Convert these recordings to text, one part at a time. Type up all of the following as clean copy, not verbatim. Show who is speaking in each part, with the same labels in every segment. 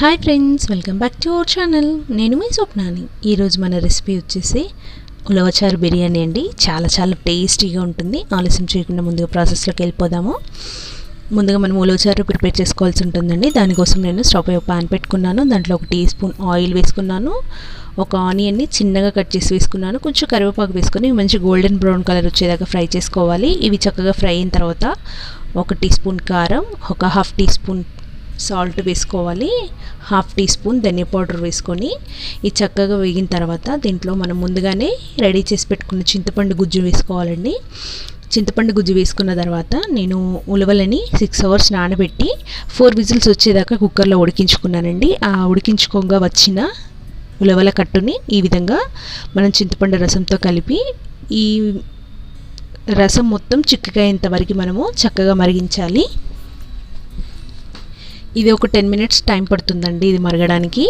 Speaker 1: Hi friends, welcome back to our channel. నేను మీ స్వప్నాని. ఈరోజు మన రెసిపీ వచ్చేసి ఉలవచారు బిర్యానీ అండి. చాలా టేస్టీగా ఉంటుంది. ఆలస్యం చేయకుండా ముందుగా ప్రాసెస్లోకి వెళ్ళిపోదాము. ముందుగా మనం ఉలవచారు ప్రిపేర్ చేసుకోవాల్సి ఉంటుందండి. దానికోసం నేను స్టవ్ పై ఒక పాన్ పెట్టుకున్నాను. దాంట్లో 1 టీ స్పూన్ ఆయిల్ వేసుకున్నాను. ఒక ఆనియన్ని చిన్నగా కట్ చేసి వేసుకున్నాను. కొంచెం కరివేపాకు వేసుకొని మంచి గోల్డెన్ బ్రౌన్ కలర్ వచ్చేదాకా ఫ్రై చేసుకోవాలి. ఇవి చక్కగా ఫ్రై అయిన తర్వాత 1 టీ స్పూన్ కారం, ఒక హాఫ్ టీ స్పూన్ సాల్ట్ వేసుకోవాలి. హాఫ్ టీ స్పూన్ ధనియా పౌడర్ వేసుకొని ఇది చక్కగా వేగిన తర్వాత దీంట్లో మనం ముందుగానే రెడీ చేసి పెట్టుకున్న చింతపండు గుజ్జు వేసుకోవాలండి. చింతపండు గుజ్జు వేసుకున్న తర్వాత నేను ఉలవలని 6 అవర్స్ నానబెట్టి 4 విజిల్స్ వచ్చేదాకా కుక్కర్లో ఉడికించుకున్నానండి. ఆ ఉడికించుకోగా వచ్చిన ఉలవల కట్టుని ఈ విధంగా మనం చింతపండు రసంతో కలిపి ఈ రసం మొత్తం చిక్కగా అయ్యేంత వరకు మనము చక్కగా మరిగించాలి. ఇది ఒక 10 మినిట్స్ టైం పడుతుందండి ఇది మరగడానికి.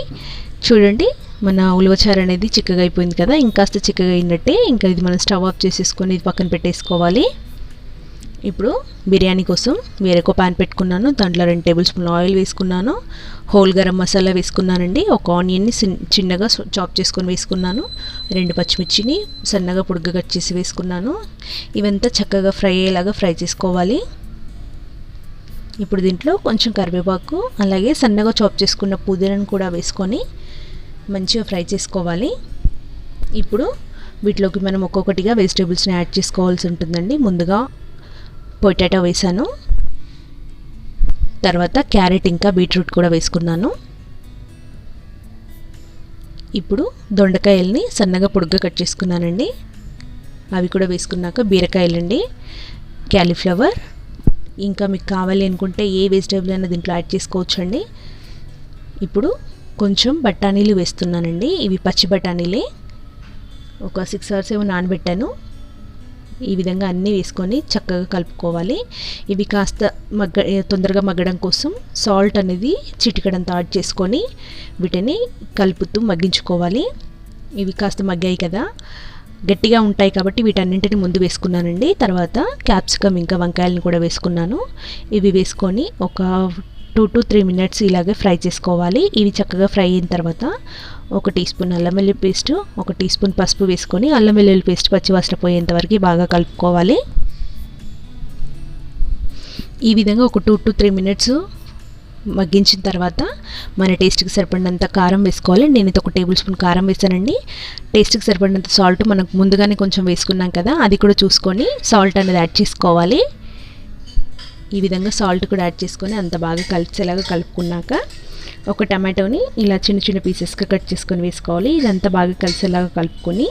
Speaker 1: చూడండి, మన ఉలవచారు అనేది చిక్కగా అయిపోయింది కదా. ఇంకాస్త చిక్కగా అయినట్టే. ఇంకా ఇది మనం స్టవ్ ఆఫ్ చేసేసుకొని ఇది పక్కన పెట్టేసుకోవాలి. ఇప్పుడు బిర్యానీ కోసం వేరొక పాన్ పెట్టుకున్నాను. దాంట్లో 2 టేబుల్ స్పూన్ ఆయిల్ వేసుకున్నాను. హోల్ గరం మసాలా వేసుకున్నానండి. ఒక ఆనియన్ని చిన్నగా చాప్ చేసుకొని వేసుకున్నాను. 2 పచ్చిమిర్చిని సన్నగా పొడుగ్గా కట్ చేసి వేసుకున్నాను. ఇవంతా చక్కగా ఫ్రై అయ్యేలాగా ఫ్రై చేసుకోవాలి. ఇప్పుడు దీంట్లో కొంచెం కరివేపాకు, అలాగే సన్నగా చాప్ చేసుకున్న పుదీనాను కూడా వేసుకొని మంచిగా ఫ్రై చేసుకోవాలి. ఇప్పుడు వీటిలోకి మనం ఒక్కొక్కటిగా వెజిటేబుల్స్ని యాడ్ చేసుకోవాల్సి ఉంటుందండి. ముందుగా పొటాటో వేసాను, తర్వాత క్యారెట్ ఇంకా బీట్రూట్ కూడా వేసుకున్నాను. ఇప్పుడు దొండకాయల్ని సన్నగా పొడుగ్గా కట్ చేసుకున్నానండి. అవి కూడా వేసుకున్నాక బీరకాయలండి, క్యాలీఫ్లవర్, ఇంకా మీకు కావాలి అనుకుంటే ఏ వెజిటేబుల్ అయినా దీంట్లో యాడ్ చేసుకోవచ్చండి. ఇప్పుడు కొంచెం బఠానీలు వేస్తున్నానండి. ఇవి పచ్చి బఠానీలే. ఒక 6 అవర్స్ ఏమో నానబెట్టాను. ఈ విధంగా అన్నీ వేసుకొని చక్కగా కలుపుకోవాలి. ఇవి కాస్త తొందరగా మగ్గడం కోసం సాల్ట్ అనేది చిటికెడంత యాడ్ చేసుకొని వీటిని కలుపుతూ మగ్గించుకోవాలి. ఇవి కాస్త మగ్గాయి కదా, గట్టిగా ఉంటాయి కాబట్టి వీటన్నింటిని ముందు వేసుకున్నానండి. తర్వాత క్యాప్సికమ్ ఇంకా వంకాయలను కూడా వేసుకున్నాను. ఇవి వేసుకొని ఒక 2 to 3 మినిట్స్ ఇలాగే ఫ్రై చేసుకోవాలి. ఇవి చక్కగా ఫ్రై అయిన తర్వాత 1 టీ స్పూన్ అల్లం వెల్లుల్లి పేస్ట్, 1 టీ స్పూన్ పసుపు వేసుకొని అల్లం వెల్లుల్లి పేస్ట్ పచ్చివాసన పోయేంత వరకు బాగా కలుపుకోవాలి. ఈ విధంగా ఒక 2 to 3 మినిట్స్ మగ్గించిన తర్వాత మన టేస్ట్కి సరిపడినంత కారం వేసుకోవాలి. నేనైతే 1 టేబుల్ స్పూన్ కారం వేసానండి. టేస్ట్కి సరిపడినంత సాల్ట్ మనం ముందుగానే కొంచెం వేసుకున్నాం కదా, అది కూడా చూసుకొని సాల్ట్ అనేది యాడ్ చేసుకోవాలి. ఈ విధంగా సాల్ట్ కూడా యాడ్ చేసుకొని అంత బాగా కలిసేలాగా కలుపుకున్నాక ఒక టమాటోని ఇలా చిన్న పీసెస్గా కట్ చేసుకొని వేసుకోవాలి. ఇదంతా బాగా కలిసేలాగా కలుపుకొని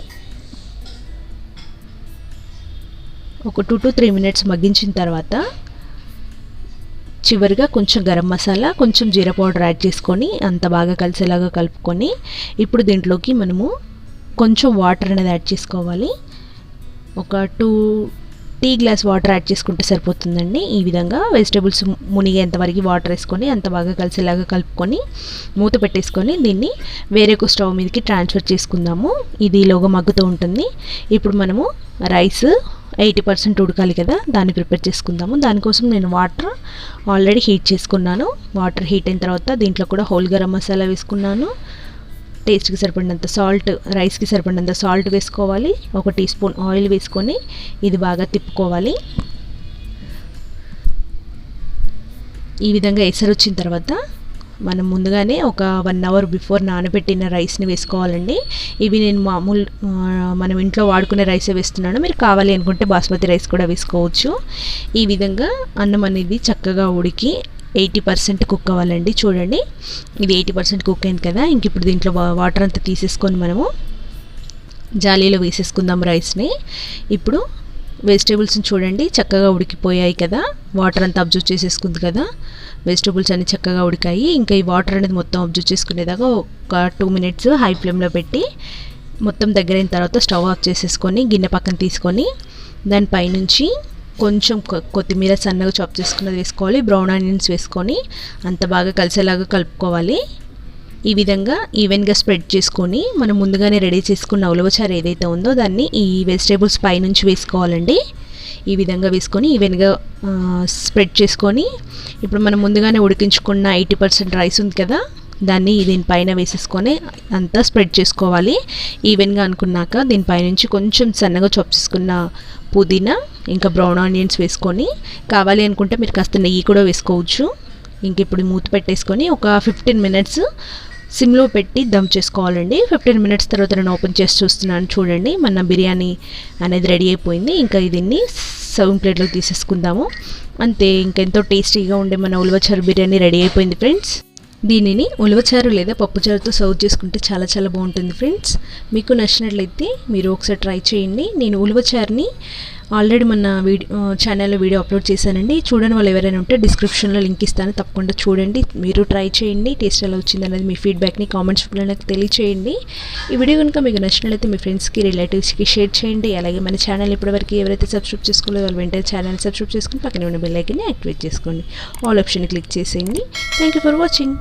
Speaker 1: ఒక 2 to 3 మినిట్స్ మగ్గించిన తర్వాత చివరిగా కొంచెం గరం మసాలా, కొంచెం జీరా పౌడర్ యాడ్ చేసుకొని అంత బాగా కలిసేలాగా కలుపుకొని ఇప్పుడు దీంట్లోకి మనము కొంచెం వాటర్ అనేది యాడ్ చేసుకోవాలి. ఒక 2 టీ గ్లాస్ వాటర్ యాడ్ చేసుకుంటే సరిపోతుందండి. ఈ విధంగా వెజిటేబుల్స్ మునిగేంత వరకు వాటర్ వేసుకొని అంత బాగా కలిసేలాగా కలుపుకొని మూత పెట్టేసుకొని దీన్ని వేరే ఒక స్టవ్ మీదకి ట్రాన్స్ఫర్ చేసుకుందాము. ఇది ఈలోగా మగ్గుతూ ఉంటుంది. ఇప్పుడు మనము రైస్ 80% ఉడకాలి కదా, దాన్ని ప్రిపేర్ చేసుకుందాము. దానికోసం నేను వాటర్ ఆల్రెడీ హీట్ చేసుకున్నాను. వాటర్ హీట్ అయిన తర్వాత దీంట్లో కూడా హోల్ గరం మసాలా వేసుకున్నాను. టేస్ట్కి సరిపడినంత సాల్ట్, రైస్కి సరిపడినంత సాల్ట్ వేసుకోవాలి. 1 టీ స్పూన్ ఆయిల్ వేసుకొని ఇది బాగా తిప్పుకోవాలి. ఈ విధంగా ఎసరు వచ్చిన తర్వాత మనం ముందుగానే ఒక 1 అవర్ బిఫోర్ నానబెట్టిన రైస్ని వేసుకోవాలండి. ఇవి నేను మనం ఇంట్లో వాడుకునే రైసే వేస్తున్నాను. మీరు కావాలి అనుకుంటే బాస్మతి రైస్ కూడా వేసుకోవచ్చు. ఈ విధంగా అన్నం అనేది చక్కగా ఉడికి 80% కుక్ అవ్వాలండి. చూడండి, ఇది 80% కుక్ అయింది కదా. ఇంక ఇప్పుడు దీంట్లో వాటర్ అంతా తీసేసుకొని మనము జాలీలో వేసేసుకుందాం రైస్ని. ఇప్పుడు వెజిటేబుల్స్ని చూడండి చక్కగా ఉడికిపోయాయి కదా, వాటర్ అంతా అబ్జర్వ్ చేసేసుకుంది కదా, వెజిటేబుల్స్ అన్ని చక్కగా ఉడికాయి. ఇంకా ఈ వాటర్ అనేది మొత్తం అబ్జర్వ్ చేసుకునేదాకా ఒక 2 మినిట్స్ హై ఫ్లేమ్లో పెట్టి మొత్తం దగ్గరైన తర్వాత స్టవ్ ఆఫ్ చేసేసుకొని గిన్నె పక్కన తీసుకొని దానిపైనుంచి కొంచెం కొత్తిమీర సన్నగా చాప్ చేసుకున్నది వేసుకోవాలి. బ్రౌన్ ఆనియన్స్ వేసుకొని అంత బాగా కలిసేలాగా కలుపుకోవాలి. ఈ విధంగా ఈవెన్గా స్ప్రెడ్ చేసుకొని మనం ముందుగానే రెడీ చేసుకున్న ఉలవచారు ఏదైతే ఉందో దాన్ని ఈ వెజిటేబుల్స్ పైనుంచి వేసుకోవాలండి. ఈ విధంగా వేసుకొని ఈవెన్గా స్ప్రెడ్ చేసుకొని ఇప్పుడు మనం ముందుగానే ఉడికించుకున్న 80% రైస్ ఉంది కదా, దాన్ని దీనిపైన వేసేసుకొని అంతా స్ప్రెడ్ చేసుకోవాలి. ఈవెన్గా అనుకున్నాక దీనిపైనుంచి కొంచెం సన్నగా చాప్ చేసుకున్న పుదీనా ఇంకా బ్రౌన్ ఆనియన్స్ వేసుకొని, కావాలి అనుకుంటే మీరు కాస్త నెయ్యి కూడా వేసుకోవచ్చు. ఇంక ఇప్పుడు మూత పెట్టేసుకొని ఒక 15 మినిట్స్ సిమ్లో పెట్టి దమ్ చేసుకోవాలండి. 15 మినిట్స్ తర్వాత నేను ఓపెన్ చేసి చూస్తున్నాను, చూడండి మన బిర్యానీ అనేది రెడీ అయిపోయింది. ఇంకా దీన్ని సర్వింగ్ ప్లేట్లో తీసేసుకుందాము. అంతే, ఇంకెంతో టేస్టీగా ఉండే మన ఉలవచారు బిర్యానీ రెడీ అయిపోయింది ఫ్రెండ్స్. దీనిని ఉలవచారు లేదా పప్పుచారుతో సర్వ్ చేసుకుంటే చాలా చాలా బాగుంటుంది ఫ్రెండ్స్. మీకు నచ్చినట్లయితే మీరు ఒకసారి ట్రై చేయండి. నేను ఉలవచారుని ఆల్రెడీ మన ఛానల్లో వీడియో అప్లోడ్ చేశానండి. చూడని వాళ్ళు ఎవరైనా ఉంటే డిస్క్రిప్షన్లో లింక్ ఇస్తాను, తప్పకుండా చూడండి. మీరు ట్రై చేయండి, టేస్ట్ ఎలా వచ్చింది అనేది మీ ఫీడ్బ్యాక్ని కామెంట్స్ నాకు తెలియచేయండి. ఈ వీడియో కనుక మీకు నచ్చినట్లయితే మీ ఫ్రెండ్స్కి రిలేటివ్స్కి షేర్ చేయండి. అలాగే మన ఛానల్ ఇప్పటివరకు ఎవరైతే సబ్స్క్రైబ్ చేసుకోలేదో వాళ్ళు వెంటనే ఛానల్ సబ్స్క్రైబ్ చేసుకుని పక్కనే ఉన్న బెల్ ఐకాన్ని యాక్టివేట్ చేసుకోండి. ఆల్ ఆప్షన్ క్లిక్ చేసేయండి. Thank you for watching.